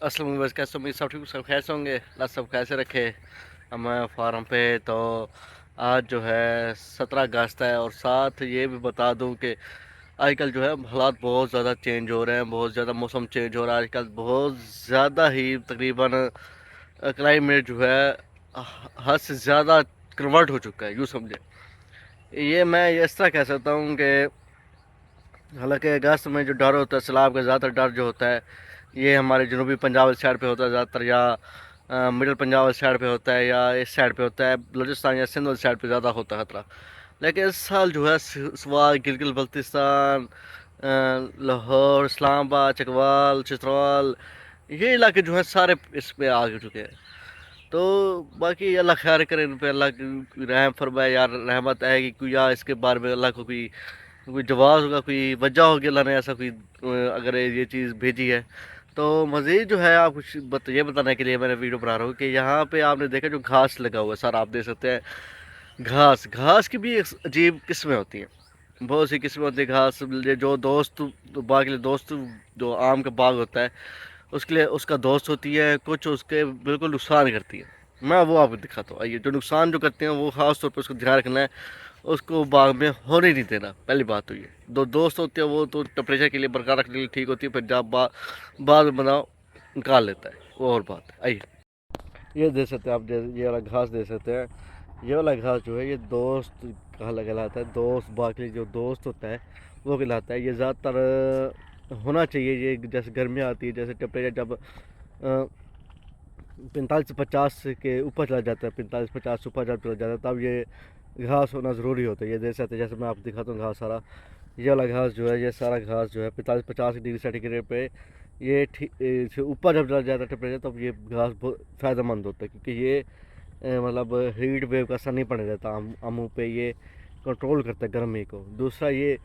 अस्सलाम वालेकुम, कैसे उम्मीद सब ठीक सब खैर से होंगे। अल्लाह सब कैसे रखे। हम फार्म पे तो आज जो है 17 अगस्त है, और साथ ये भी बता दूं कि आजकल जो है हालात बहुत ज़्यादा चेंज हो रहे हैं, बहुत ज़्यादा मौसम चेंज हो रहा है आजकल, बहुत ज़्यादा ही तकरीबन क्लाइमेट जो है हद से ज़्यादा कन्वर्ट हो चुका है, यूँ समझे। ये मैं इस तरह कह सकता हूँ कि हालांकि अगस्त में जो डर होता है सैलाब का, ज़्यादातर डर जो होता है ये हमारे जनूबी पंजाब वाली साइड पे होता है ज़्यादातर, या मिडिल पंजाब वाली साइड पे होता है, या इस साइड पे होता है बलूचिस्तान या सिंध वाली साइड पे ज़्यादा होता है खतरा। लेकिन इस साल जो है सवाल गिलगित बल्तिस्तान, लाहौर, इस्लामाबाद, चकवाल, चित्रवाल, ये इलाके जो है सारे इस पे आ चुके हैं। तो बाकी अल्लाह खैर करे, इन पे अल्लाह की रहम फरमाए यार, रहमत आएगी कोई, या इसके बारे में अल्लाह को कोई कोई जवाब होगा, कोई वजह होगी अल्लाह ने ऐसा कोई अगर ये चीज़ भेजी है। तो मज़ीद जो है आप कुछ ये बताने के लिए मैंने वीडियो बना रहा हूँ कि यहाँ पे आपने देखा जो घास लगा हुआ है सर, आप देख सकते हैं। घास घास की भी एक अजीब किस्में होती हैं, बहुत सी किस्में होती है घास। ये जो दोस्त बाग के लिए दोस्त, जो आम का बाग होता है उसके लिए उसका दोस्त होती है, कुछ उसके बिल्कुल नुकसान करती है। मैं वो आपको दिखाता हूँ, आइए। जो नुकसान जो करते हैं वो ख़ास तौर पर उसको ध्यान रखना है, उसको बाग में होने नहीं देना। पहली बात तो ये दो दोस्त होते हैं वो तो टेम्परेचर के लिए बरकरार रखने के लिए ठीक होती है, फिर जब बाद में बनाओ निकाल लेता है, वो और बात है। आइए, ये दे सकते हैं आप, ये वाला घास दे सकते हैं। ये वाला घास जो है ये दोस्त कहाँ कहलाता है, दोस्त बाग के लिए जो दोस्त होता है वो कहलाता है। ये ज़्यादातर होना चाहिए, ये जैसे गर्मियाँ आती है, जैसे टेम्परेचर जब 45 से 50 के ऊपर चला जाता है, 45-50 से ऊपर जब चला जाता है तब ये घास होना ज़रूरी होता है। ये देख सकते हैं, जैसे मैं आपको दिखाता हूँ घास सारा, ये वाला घास जो है, ये सारा घास जो है 45-50 डिग्री सेंटीग्रेड पे ये ठीक ऊपर जब चला जाता है टेम्परेचर, तब ये घास बहुत फ़ायदेमंद होता है, क्योंकि ये मतलब हीट वेव का असर नहीं पड़ने देता आमों पे, ये कंट्रोल करता है गर्मी को। दूसरा ये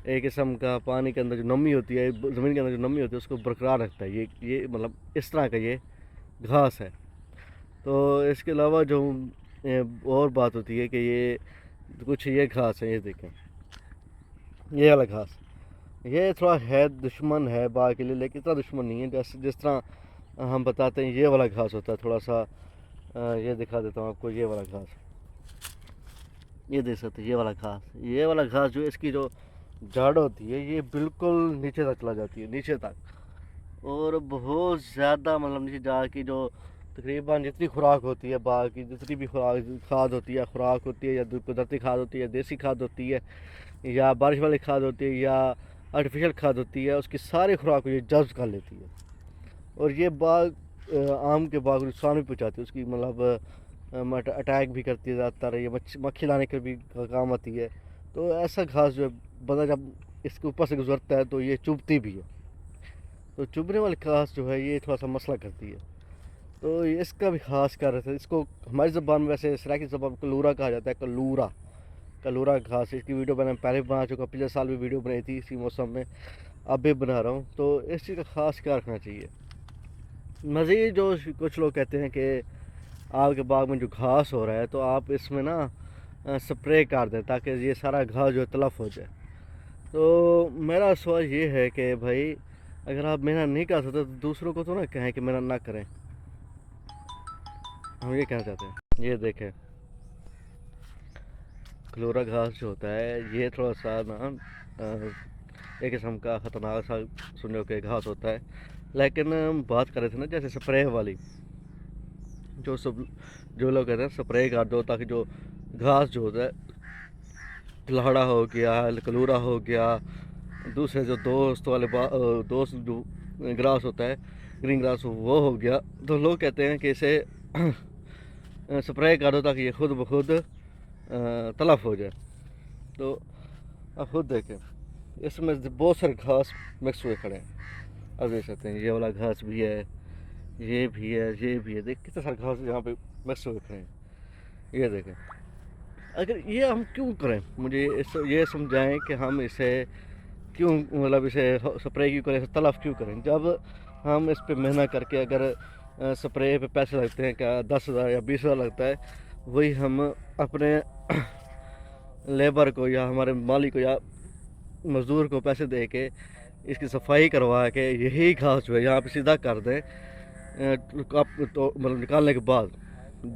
एक किस्म का पानी के अंदर जो नमी होती है, ज़मीन के अंदर जो नमी होती है उसको बरकरार रखता है। ये मतलब इस तरह का ये घास है। तो इसके अलावा जो और बात होती है कि ये कुछ ये घास है, ये देखें, ये वाला घास, ये थोड़ा है दुश्मन है बाघ के लिए, लेकिन इतना दुश्मन नहीं है जैसे जिस तरह हम बताते हैं ये वाला घास होता है थोड़ा सा। ये दिखा देता हूँ आपको, ये वाला घास, ये देख सकते हैं ये वाला घास। ये वाला घास जो इसकी जो जड़ होती है ये बिल्कुल नीचे तक चला जाती है, नीचे तक, और बहुत ज़्यादा मतलब नीचे जाके जो तकरीबन जितनी खुराक होती है बाग की, जितनी भी खुराक खाद होती है, खुराक होती है, या कुदरती खाद होती है, देसी खाद होती है, या बारिश वाली खाद होती है, या आर्टिफिशियल खाद होती है, उसकी सारी खुराक को ये जब्त कर लेती है। और ये बाग आम के बाग को नुकसान भी पहुँचाती है, उसकी मतलब अटैक भी करती है ज़्यादातर, ये मक्खी लाने के भी काम आती है। तो ऐसा घास जो है बंदा जब इसके ऊपर से गुजरता है तो ये चुभती भी है। तो चुभने वाली घास जो है ये थोड़ा सा मसला करती है। तो इसका भी खास कर रहे थे, इसको हमारी ज़बान में वैसे सराकी ज़बान कलूरा कहा जाता है, कलूरा, कलूरा घास। इसकी वीडियो मैंने पहले बना चुका, पिछले साल भी वीडियो बनाई थी इसी मौसम में, अब भी बना रहा हूँ। तो इस चीज़ का खास क्या रखना चाहिए। मज़ीद जो कुछ लोग कहते हैं कि आपके बाग में जो घास हो रहा है तो आप इसमें ना स्प्रे कर दें ताकि ये सारा घास जो है तलफ हो जाए। तो मेरा सवाल ये है कि भाई अगर आप मेहनत नहीं कर सकते तो दूसरों को तो ना कहें कि मेहनत ना करें, हम ये कहना चाहते हैं। ये देखें, क्लोरा घास जो होता है ये थोड़ा सा ना एक किस्म का ख़तरनाक सा सुनो के घास होता है। लेकिन हम बात कर रहे थे ना जैसे स्प्रे वाली, जो लोग कहते हैं स्प्रे कर दो ताकि जो घास जो होता है, लाड़ा हो गया, कलूरा हो गया, दूसरे जो दोस्त वाले दोस्त जो ग्रास होता है, ग्रीन ग्रास, वो हो गया। तो लोग कहते हैं कि इसे स्प्रे कर दो ताकि ये खुद ब खुद तलफ हो जाए। तो आप खुद देखें इसमें बहुत सारे घास मिक्स हुए खड़े हैं, अब देख सकते हैं ये वाला घास भी है, ये भी है, ये भी है, देख कितने सारे घास यहाँ पे मिक्स हुए खड़े हैं। ये देखें, अगर ये हम क्यों करें, मुझे ये समझाएं कि हम इसे क्यों मतलब इसे स्प्रे क्यों करें, इसे तलफ क्यों करें, जब हम इस पर मेहनत करके अगर स्प्रे पे पैसे लगते हैं, क्या 10,000 या 20,000 लगता है, वही हम अपने लेबर को या हमारे मालिक को या मज़दूर को पैसे दे के इसकी सफाई करवा के यही घास जो है यहाँ पे सीधा कर दें, آپ تو مطلب نکالنے کے بعد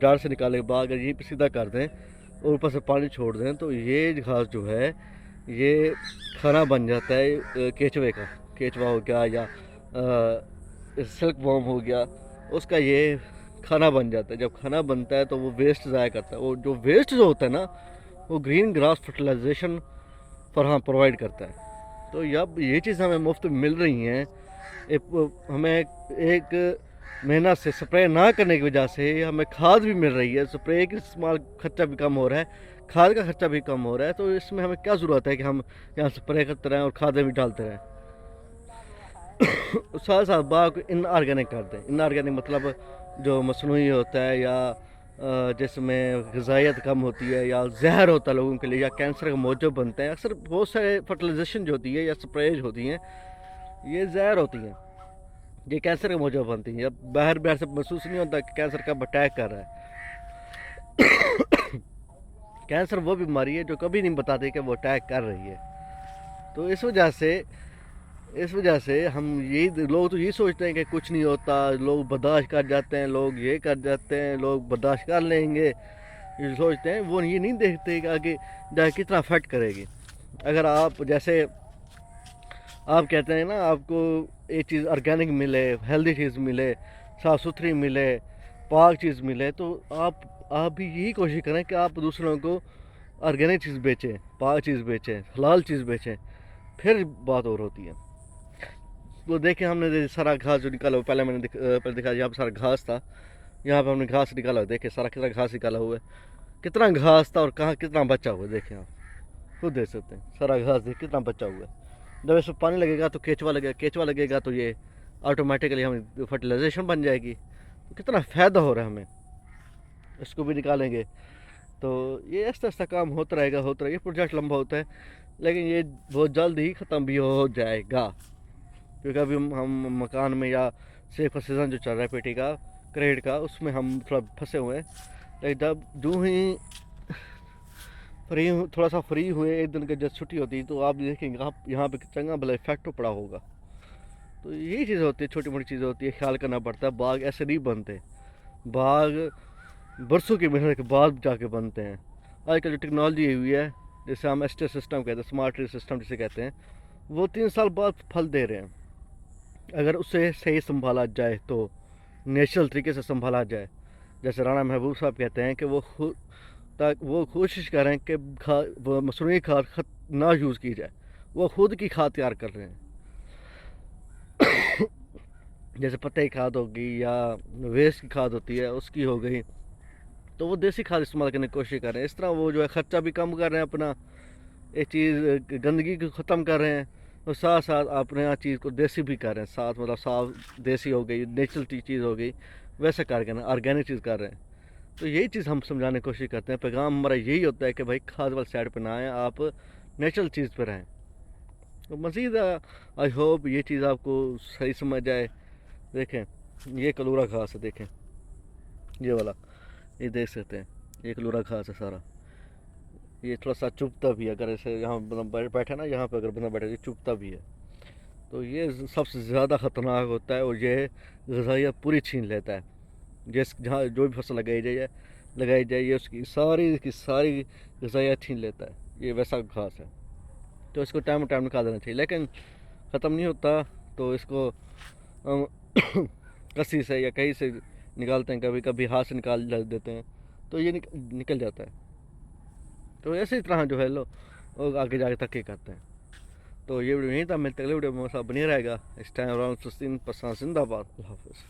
ڈار سے نکالنے کے بعد اگر یہیں پہ سیدھا کر دیں اور اوپر سے پانی چھوڑ دیں تو یہ گھاس جو ہے یہ کھانا بن جاتا ہے کیچوے کا. کیچوا ہو گیا یا سلک وارم ہو گیا, اس کا یہ کھانا بن جاتا ہے. جب کھانا بنتا ہے تو وہ ویسٹ ضائع کرتا ہے. وہ جو ویسٹ جو ہوتا ہے نا وہ گرین گراس فرٹیلائزیشن پرووائڈ کرتا ہے. تو اب یہ چیز ہمیں مفت میں مل رہی ہیں. ہمیں ایک محنت سے سپرے نہ کرنے کی وجہ سے ہمیں کھاد بھی مل رہی ہے. سپرے کا استعمال خرچہ بھی کم ہو رہا ہے, کھاد کا خرچہ بھی کم ہو رہا ہے. تو اس میں ہمیں کیا ضرورت ہے کہ ہم یہاں سپرے کرتے رہیں اور کھادیں بھی ڈالتے رہیں. ساتھ ساتھ باغ کو ان آرگینک کر دیں. ان آرگینک مطلب جو مصنوعی ہوتا ہے یا جس میں غذائیت کم ہوتی ہے یا زہر ہوتا ہے لوگوں کے لیے یا کینسر کا موجب بنتے ہیں. اکثر بہت سارے فرٹیلائزیشن جو ہوتی ہے یا سپریز ہوتی ہیں یہ زہر ہوتی ہیں, یہ کینسر کا موجب بنتی ہیں. اب باہر سے محسوس نہیں ہوتا کہ کینسر کب اٹیک کر رہا ہے. کینسر وہ بیماری ہے جو کبھی نہیں بتاتے کہ وہ اٹیک کر رہی ہے. تو اس وجہ سے ہم لوگ تو یہی سوچتے ہیں کہ کچھ نہیں ہوتا, لوگ برداشت کر جاتے ہیں, لوگ یہ کر جاتے ہیں, لوگ برداشت کر لیں گے, یہ سوچتے ہیں. وہ یہ نہیں دیکھتے کہ آگے جا کے کتنا افیکٹ کرے گی. اگر آپ جیسے آپ کہتے ہیں نا آپ کو ایک چیز آرگینک ملے, ہیلدی چیز ملے, صاف ستھری ملے, پاک چیز ملے, تو آپ بھی یہی کوشش کریں کہ آپ دوسروں کو آرگینک چیز بیچیں, پاک چیز بیچیں, حلال چیز بیچیں. پھر بات اور ہوتی ہے. وہ دیکھیں ہم نے سارا گھاس جو نکالا ہوا, پہلے میں نے دکھایا یہاں پہ سارا گھاس تھا, یہاں پہ ہم نے گھاس نکالا ہوا, دیکھیں سارا کتنا گھاس نکالا ہوا ہے, کتنا گھاس تھا اور کہاں کتنا بچا ہوا ہے. دیکھیں آپ خود دیکھ سکتے ہیں سارا گھاس دیکھ کتنا بچا ہوا ہے. جب اس میں پانی لگے گا تو کیچوا لگے گا تو یہ آٹومیٹکلی ہمیں فرٹیلائزیشن بن جائے گی. تو کتنا فائدہ ہو رہا ہے ہمیں, اس کو بھی نکالیں گے تو یہ ایسا کام ہوتا رہے گا. یہ پروجیکٹ لمبا ہوتا ہے لیکن یہ بہت جلد ہی ختم بھی ہو جائے گا, کیونکہ ابھی ہم مکان میں یا سیف کا سیزن جو چل رہا ہے پیٹی کا کریڈٹ کا, اس میں ہم تھوڑا پھنسے ہوئے ہیں. لیکن جب جو ہی تھوڑا سا فری ہوئے, ایک دن کی جب چھٹی ہوتی تو آپ دیکھیں گے یہاں پہ چنگا بھلا افیکٹ پڑا ہوگا. تو یہی چیزیں ہوتی ہے, چھوٹی موٹی چیزیں ہوتی ہے, خیال کرنا پڑتا ہے. باغ ایسے نہیں بنتے, باغ برسوں کی محنت کے بعد جا کے بنتے ہیں. آج کل جو ٹیکنالوجی ہوئی ہے جیسے ہم ایسٹر سسٹم کہتے ہیں, اسمارٹ ٹری سسٹم جسے کہتے ہیں, وہ 3 سال بعد پھل دے رہے ہیں. اگر اسے صحیح سنبھالا جائے تو نیچرل طریقے سے سنبھالا جائے. جیسے رانا محبوب صاحب کہتے ہیں کہ وہ کوشش کریں کہ مصنوعی کھاد نہ یوز کی جائے, وہ خود کی کھاد تیار کر رہے ہیں. جیسے پتے کی کھاد ہوگی یا ویسٹ کی کھاد ہوتی ہے اس کی ہو گئی, تو وہ دیسی کھاد استعمال کرنے کی کوشش کر رہے ہیں. اس طرح وہ جو ہے خرچہ بھی کم کر رہے ہیں اپنا, ایک چیز گندگی کو ختم کر رہے ہیں, اور ساتھ ساتھ اپنے ہر چیز کو دیسی بھی کر رہے ہیں. ساتھ مطلب صاف دیسی ہو گئی, نیچرل چیز ہو گئی, ویسا کر کے آرگینک چیز کر رہے ہیں. تو یہی چیز ہم سمجھانے کی کوشش کرتے ہیں. پیغام ہمارا یہی ہوتا ہے کہ بھائی کھاد والی سائڈ پہ نہ آئیں, آپ نیچرل چیز پہ رہیں. تو مزید آئی ہوپ یہ چیز آپ کو صحیح سمجھ جائے. دیکھیں یہ کلورا گھاس ہے, دیکھیں یہ والا, یہ دیکھ سکتے ہیں یہ کلورا گھاس ہے سارا. یہ تھوڑا سا چبھتا بھی ہے, اگر ایسے یہاں بیٹھے نا, یہاں پہ اگر بندہ بیٹھے یہ چبھتا بھی ہے. تو یہ سب سے زیادہ خطرناک ہوتا ہے اور یہ غذائیت پوری چھین لیتا ہے. جہاں جو بھی فصل لگائی جائے یہ اس کی ساری غذائیت چھین لیتا ہے. یہ ویسا گھاس ہے, تو اس کو ٹائم نکال دینا چاہیے. لیکن ختم نہیں ہوتا, تو اس کو کسی سے یا کہیں سے نکالتے ہیں, کبھی ہاتھ سے نکال دیتے ہیں, تو یہ نکل جاتا ہے. تو اسی طرح جو ہے لوگ آگے جا کے ترقی کرتے ہیں. تو یہ ویڈیو نہیں تھا, میں اگلے ویڈیو میں بنی رہے گا. اس ٹائم اراؤنڈ 16% زندہ باد. اللہ حافظ.